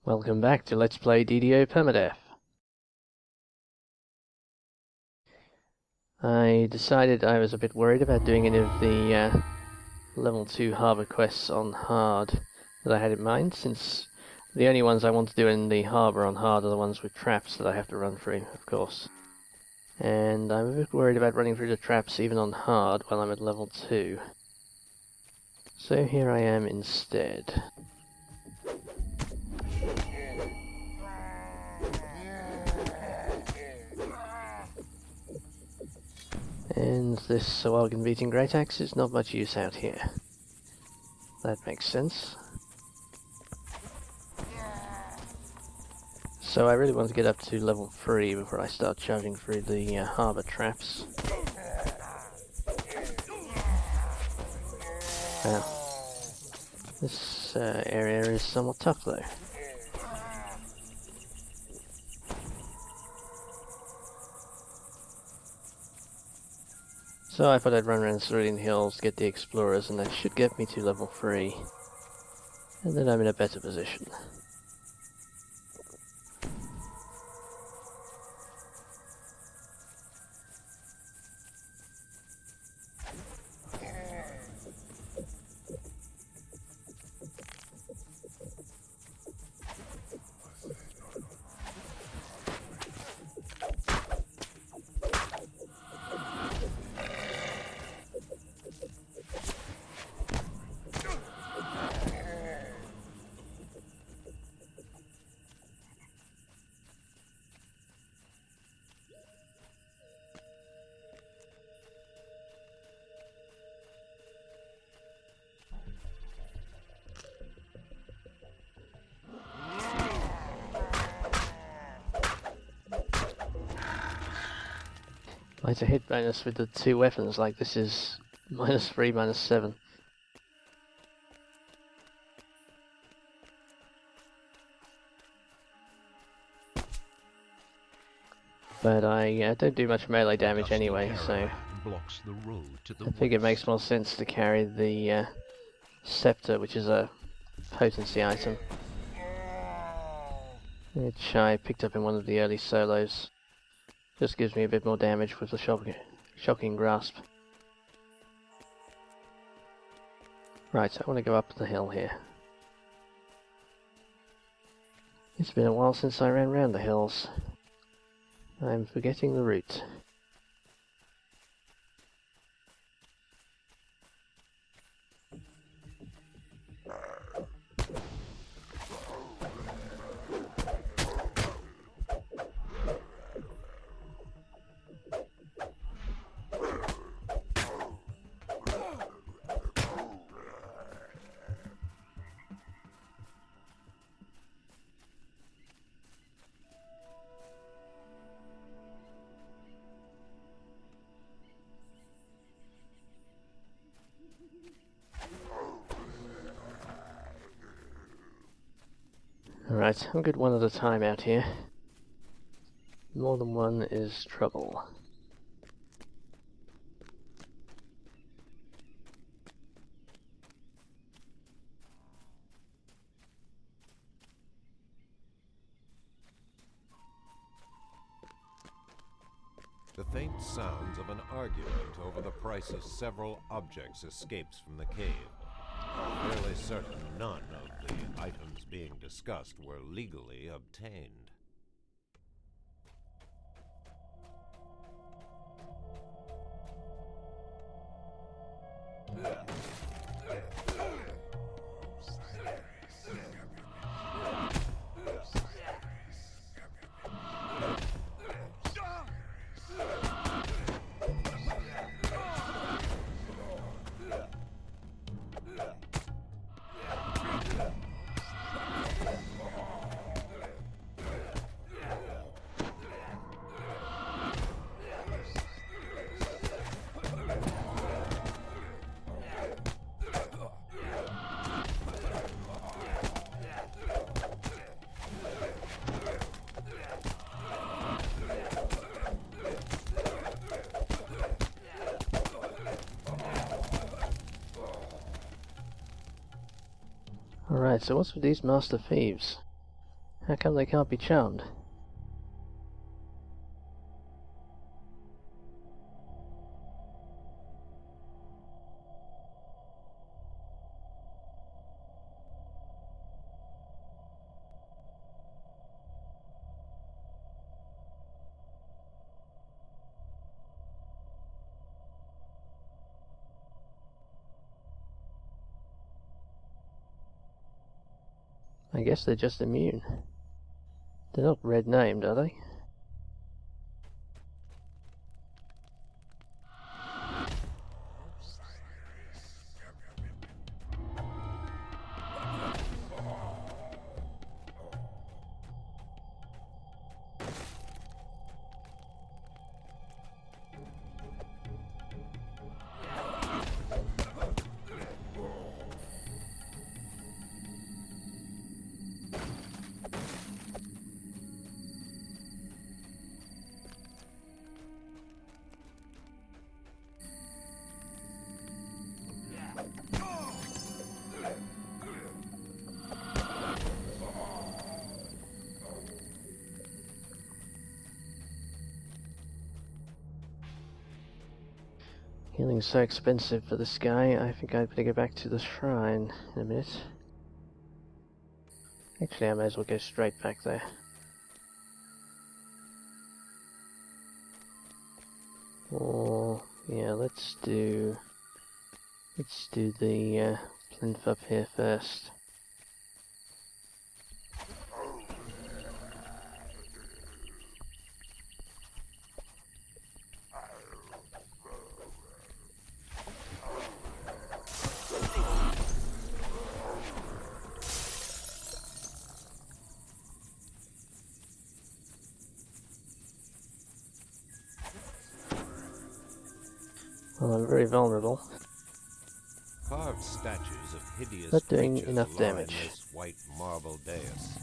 Welcome back to Let's Play DDO Permadeath. I decided I was a bit worried about doing any of the level 2 harbour quests on hard that I had in mind, since the only ones I want to do in the harbour on hard are the ones with traps that I have to run through, of course. And I'm a bit worried about running through the traps even on hard while I'm at level 2. So here I am instead. And this organ beating great axe is not much use out here. That makes sense. So I really want to get up to level 3 before I start charging through the harbour traps. This area is somewhat tough though. So I thought I'd run around Cerulean Hills, get the explorers, and that should get me to level 3. And then I'm in a better position. It's a hit bonus with the 2 weapons, like this is -3, -7. But I don't do much melee damage anyway, so I think it makes more sense to carry the scepter, which is a potency item, which I picked up in one of the early solos. Just gives me a bit more damage with the shocking grasp. Right, I want to go up the hill here. It's been a while since I ran round the hills. I'm forgetting the route. Alright, I'm good one at a time out here. More than one is trouble. The faint sounds of an argument over the price of several objects escapes from the cave. Fairly certain none of the items being discussed were legally obtained. Alright, so what's with these master thieves? How come they can't be charmed? I guess they're just immune. They're not red named, are they? Healing's so expensive for this guy, I think I'd better go back to the shrine in a minute. Actually, I may as well go straight back there. Or, yeah, let's do the plinth up here first. Well, I'm very vulnerable. Carved statues of hideous Not doing creatures enough line damage. this white marble dais.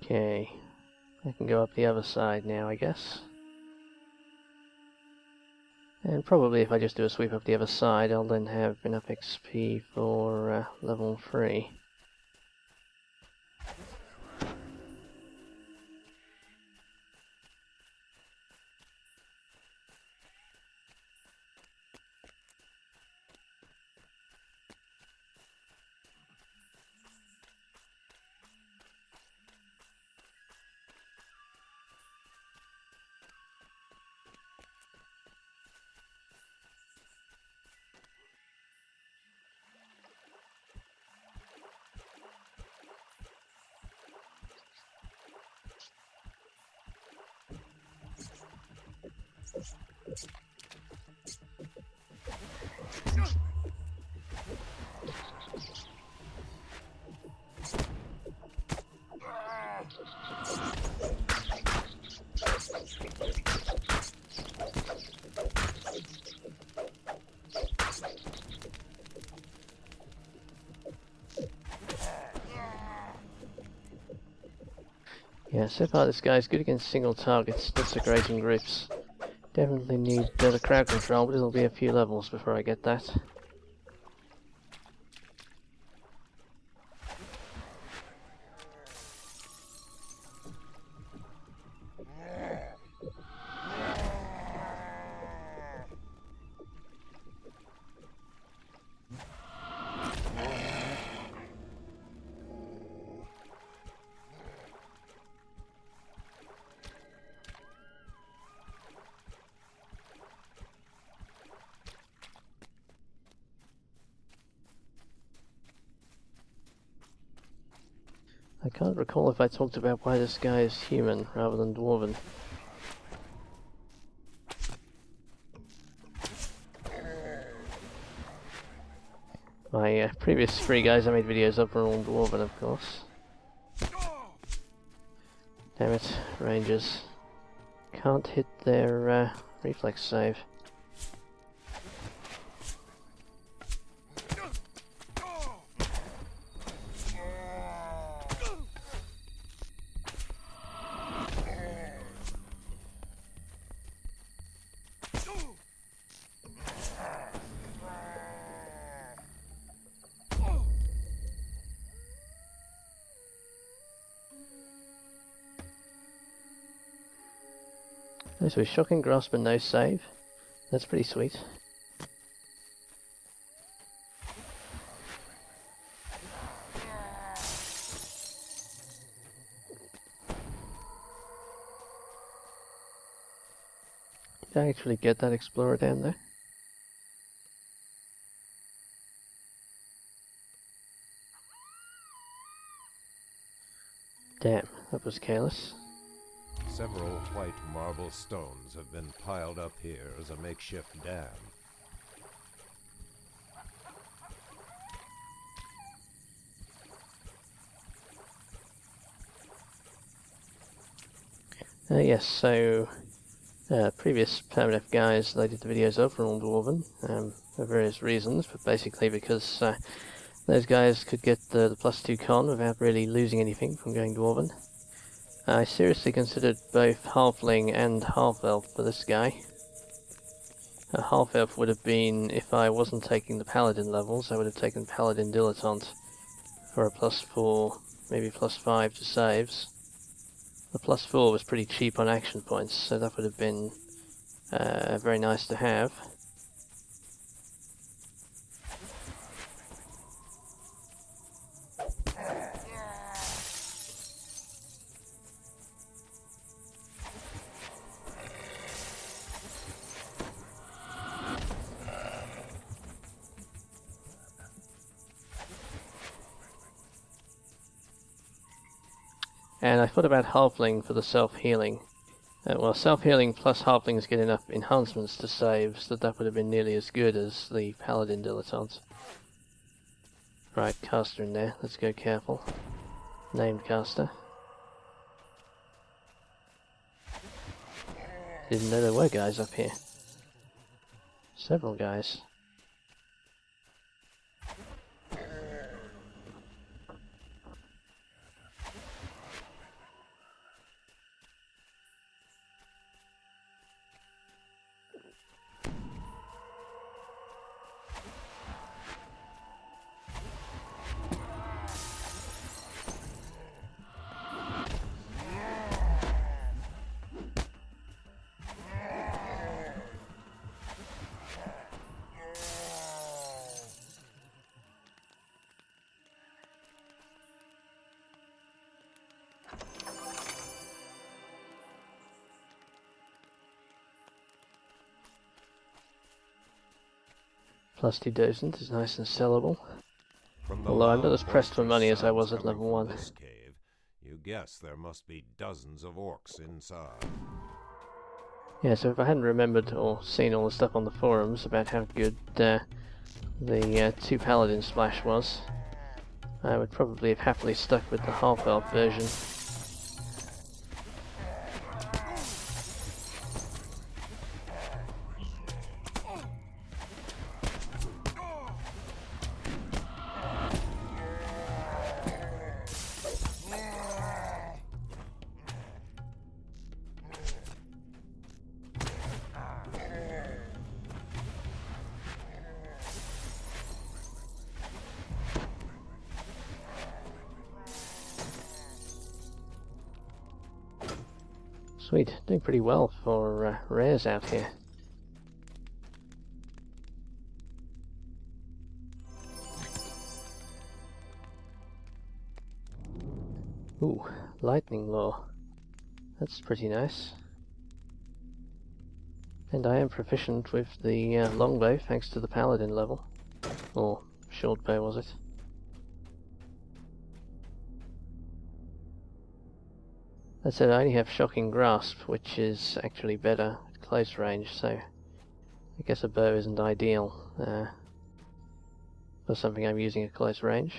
Okay, I can go up the other side now, I guess. And probably if I just do a sweep up the other side, I'll then have enough XP for level 3. Yeah, so far this guy's good against single targets, desecrating groups. Definitely need the crowd control, but it'll be a few levels before I get that. can't recall if I talked about why this guy is human rather than dwarven. My previous 3 guys I made videos of were all dwarven, of course. Damn it, rangers. Can't hit their reflex save. So a shocking grasp and no save. That's pretty sweet. Did I actually get that explorer down there? Damn, that was careless. Several white marble stones have been piled up here as a makeshift dam. Yes, so previous Permadeath guys that I did the videos of were all dwarven, for various reasons, but basically because those guys could get the +2 con without really losing anything from going dwarven. I seriously considered both halfling and half-elf for this guy. A half-elf would have been, if I wasn't taking the paladin levels, I would have taken paladin dilettante for a +4, maybe +5 to saves. The +4 was pretty cheap on action points, so that would have been very nice to have. And I thought about halfling for the self-healing. Well, self-healing plus halflings get enough enhancements to saves that would have been nearly as good as the paladin dilettante. Right, caster in there. Let's go careful. Named caster. Didn't know there were guys up here. Several guys. +2 docent is nice and sellable. Although I'm not as pressed for money as I was at level 1. This cave, you guess there must be dozens of orcs inside. Yeah, so if I hadn't remembered or seen all the stuff on the forums about how good the 2 paladin splash was, I would probably have happily stuck with the half-elf version. Sweet, doing pretty well for rares out here. Ooh, lightning law. That's pretty nice. And I am proficient with the longbow thanks to the paladin level. Or short bow, was it? That said, I only have Shocking Grasp, which is actually better at close range, so I guess a bow isn't ideal for something I'm using at close range.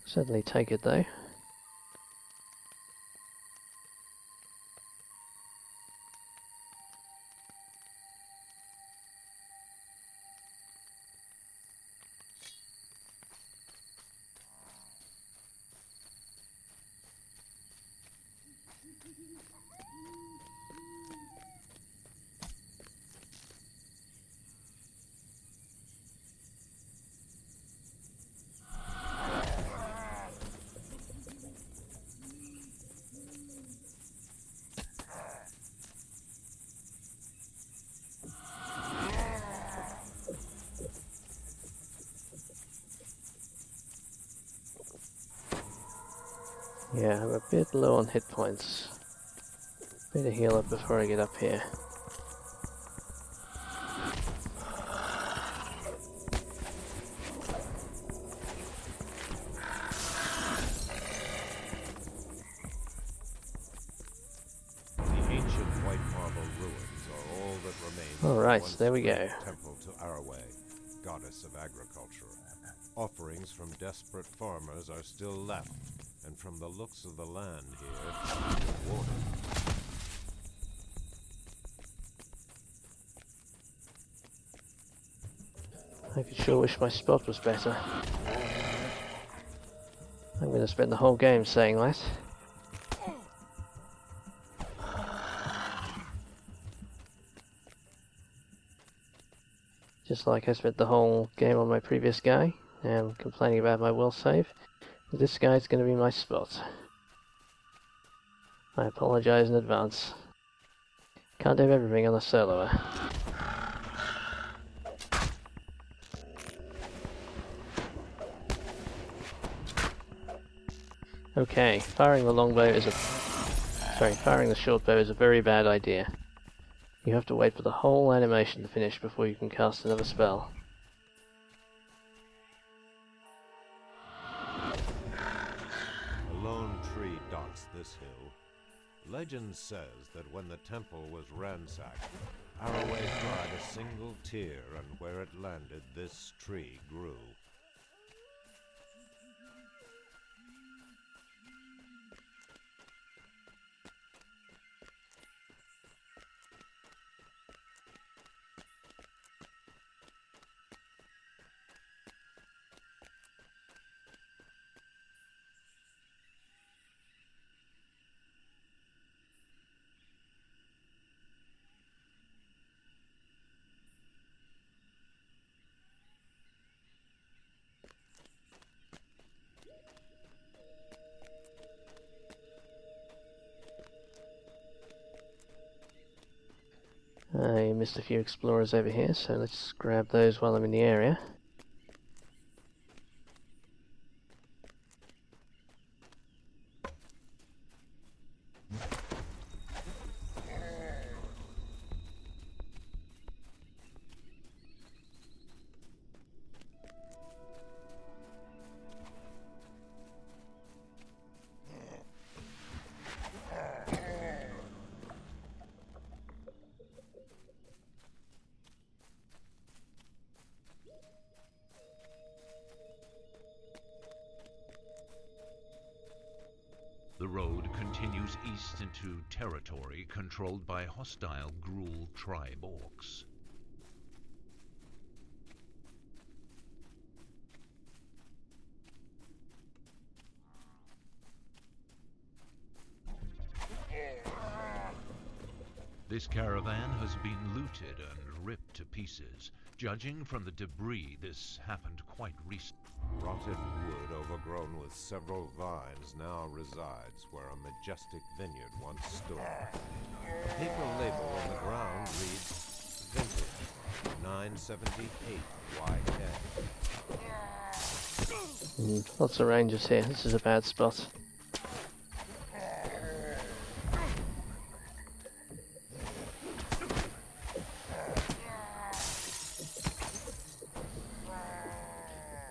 Certainly take it though. Yeah, I'm a bit low on hit points. Better heal up before I get up here. The ancient white marble ruins are all that remains. Alright, of the there we once go. great temple to Araway, goddess of agriculture. Offerings from desperate farmers are still left, and from the looks of the land here, water. I could sure wish my spot was better. I'm going to spend the whole game saying that. Just like I spent the whole game on my previous guy, and complaining about my will save. This guy's going to be my spot. I apologise in advance. Can't do everything on a soloer. Okay, firing the short bow is a very bad idea. You have to wait for the whole animation to finish before you can cast another spell. A lone tree dots this hill. Legend says that when the temple was ransacked, Araway cried a single tear, and where it landed, this tree grew. I missed a few explorers over here, so let's grab those while I'm in the area. The road continues east into territory controlled by hostile Gruul tribe orcs. This caravan has been looted and ripped to pieces. Judging from the debris, this happened quite recently. Rotted wood overgrown with several vines now resides where a majestic vineyard once stood. A paper label on the ground reads, Vintage, 978 YK. Lots of rangers here, this is a bad spot.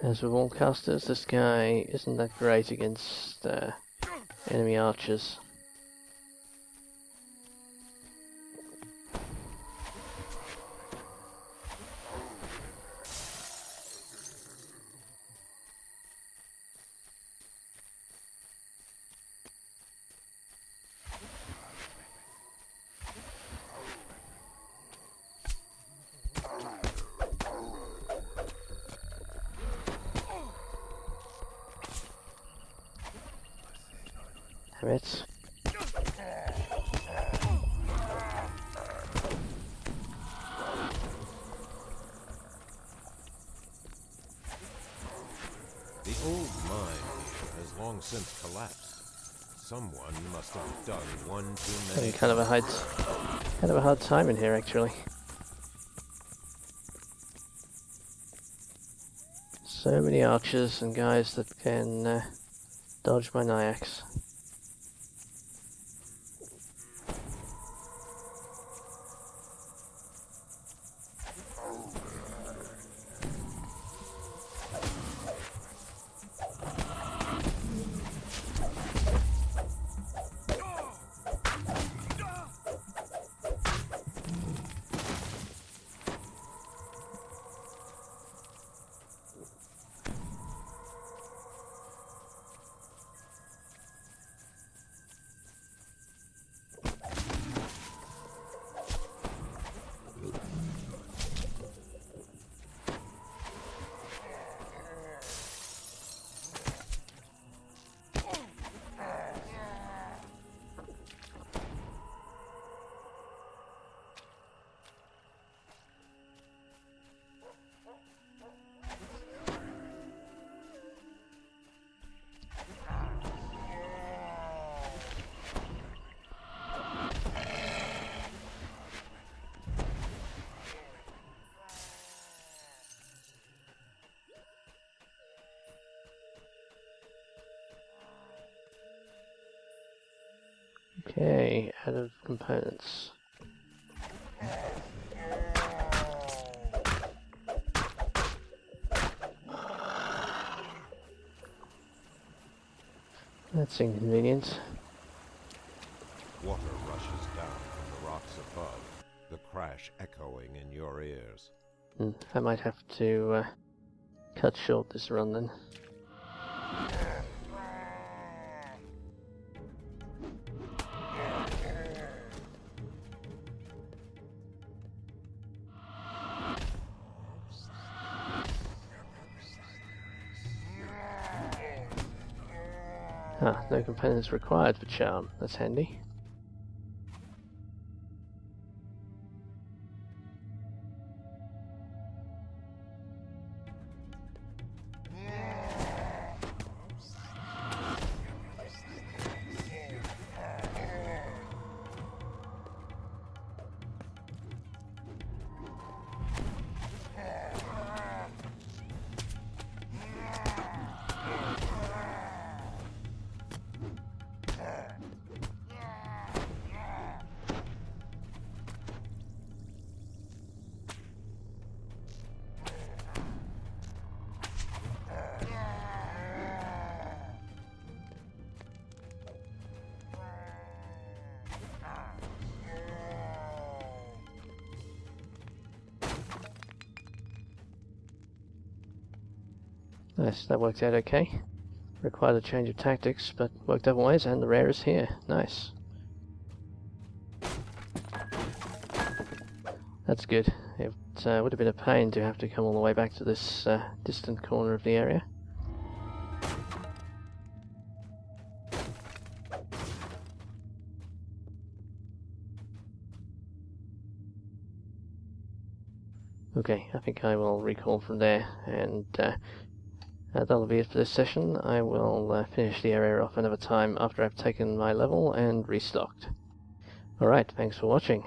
As with all casters, this guy isn't that great against enemy archers. Damn it. The old mine here has long since collapsed. Someone must have done one too many. Having kind of a hard time in here actually. So many archers and guys that can dodge my Nyax. Okay, out of components. That's inconvenient. Water rushes down from the rocks above, the crash echoing in your ears. I might have to cut short this run then. Ah, no components required for charm. That's handy. Nice, that worked out okay. Required a change of tactics, but worked otherwise, and the rare is here. Nice. That's good. It would have been a pain to have to come all the way back to this distant corner of the area. Okay, I think I will recall from there, and that'll be it for this session. I will finish the area off another time after I've taken my level and restocked. Alright, thanks for watching.